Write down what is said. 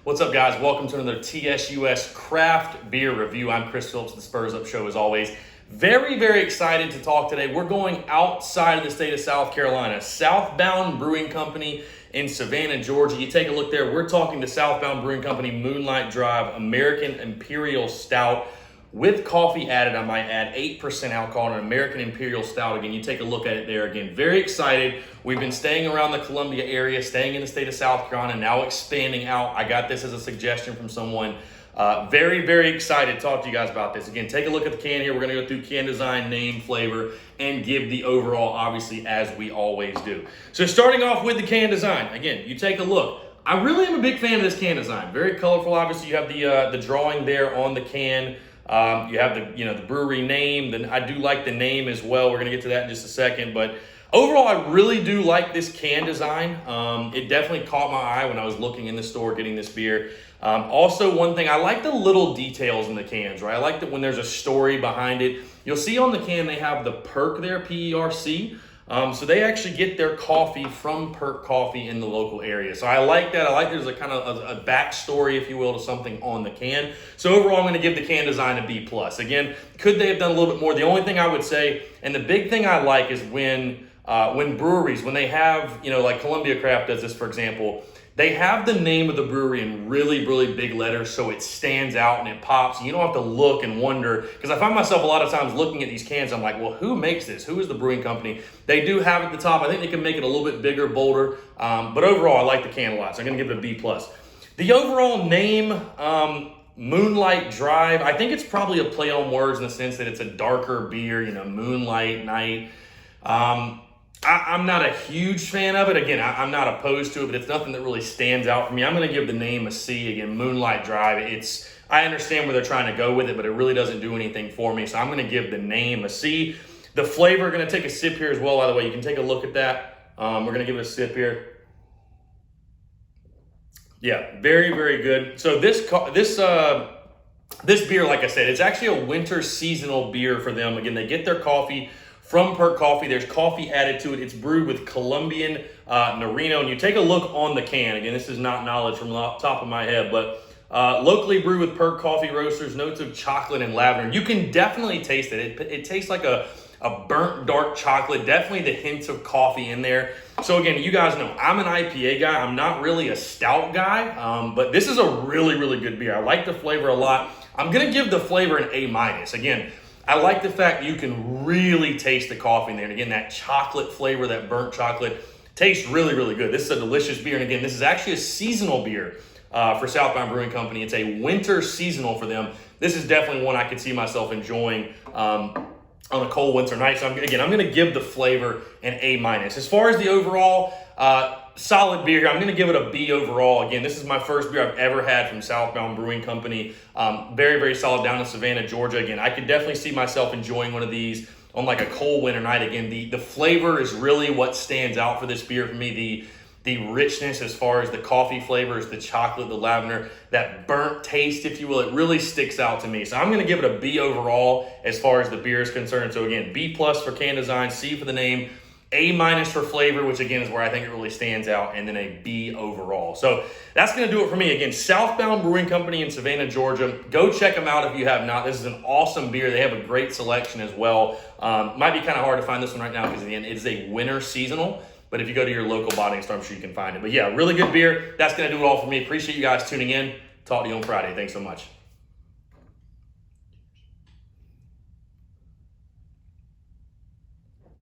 What's up, guys? Welcome to another TSUS craft beer review. I'm Chris Phillips of the Spurs Up Show, as always. Very excited to talk today. We're going outside of the state of South Carolina. Southbound Brewing Company in Savannah, Georgia. You take a look there. We're talking to Southbound Brewing Company Moonlight Drive American Imperial Stout with coffee added. I might add 8% alcohol, an American Imperial Stout. Again, you take a look at it there. Again, very excited. We've been staying around the Columbia area, staying in the state of South Carolina, now expanding out. I got this as a suggestion from someone. Very excited to talk to you guys about this. Again, take a look at the can here. We're going to go through can design, name, flavor, and give the overall, obviously, as we always do. So starting off with the can design. Again, you take a look. I really am a big fan of this can design. Very colorful. Obviously, you have the drawing there on the can. You have the brewery name. Then I do like the name as well. We're going to get to that in just a second. But overall, I really do like this can design. It definitely caught my eye when I was looking in the store getting this beer. Also, one thing, I like the little details in the cans, right? I like that when there's a story behind it. You'll see on the can they have the Perk there, P-E-R-C. So they actually get their coffee from Perk Coffee in the local area. So I like that. I like there's a kind of a backstory, if you will, to something on the can. So overall, I'm going to give the can design a B+. Again, could they have done a little bit more? The only thing I would say, and the big thing I like is when breweries, when they have, like Columbia Craft does this, for example, they have the name of the brewery in really big letters so it stands out and it pops. And you don't have to look and wonder, because I find myself a lot of times looking at these cans, I'm like, well, who makes this? Who is the brewing company? They do have it at the top. I think they can make it a little bit bigger, bolder. But overall, I like the can a lot, so I'm going to give it a B+. The overall name, Moonlight Drive, I think it's probably a play on words in the sense that it's a darker beer, moonlight, night. I'm not a huge fan of it. Again, I'm not opposed to it, but it's nothing that really stands out for me. I'm going to give the name a C. Again, Moonlight Drive. I understand where they're trying to go with it, but it really doesn't do anything for me. So I'm going to give the name a C. The flavor, going to take a sip here as well, by the way. You can take a look at that. We're going to give it a sip here. Yeah, very good. So this beer, like I said, it's actually a winter seasonal beer for them. Again, they get their coffee from Perk Coffee. There's coffee added to it. It's brewed with Colombian Merino. And you take a look on the can. Again, this is not knowledge from the top of my head, but locally brewed with Perk Coffee Roasters, notes of chocolate and lavender. You can definitely taste it. It tastes like a burnt dark chocolate, definitely the hints of coffee in there. So again, you guys know I'm an IPA guy. I'm not really a stout guy, but this is a really good beer. I like the flavor a lot. I'm going to give the flavor an A-. Again, I like the fact you can really taste the coffee in there. And again, that chocolate flavor, that burnt chocolate, tastes really good. This is a delicious beer. And again, this is actually a seasonal beer for Southbound Brewing Company. It's a winter seasonal for them. This is definitely one I could see myself enjoying on a cold winter night. So I'm going to give the flavor an A-. As far as the overall solid beer here, I'm going to give it a B overall. Again, this is my first beer I've ever had from Southbound Brewing Company. Very solid down in Savannah, Georgia. Again, I could definitely see myself enjoying one of these on like a cold winter night. Again, the flavor is really what stands out for this beer for me. The richness as far as the coffee flavors, the chocolate, the lavender, that burnt taste, if you will, it really sticks out to me. So I'm going to give it a B overall as far as the beer is concerned. So again, B+ for can design, C for the name, A- for flavor, which again is where I think it really stands out, and then a B overall. So that's going to do it for me. Again, Southbound Brewing Company in Savannah, Georgia. Go check them out if you have not. This is an awesome beer. They have a great selection as well. Might be kind of hard to find this one right now because again, it is a winter seasonal. But if you go to your local bottling store, I'm sure you can find it. But yeah, really good beer. That's going to do it all for me. Appreciate you guys tuning in. Talk to you on Friday. Thanks so much.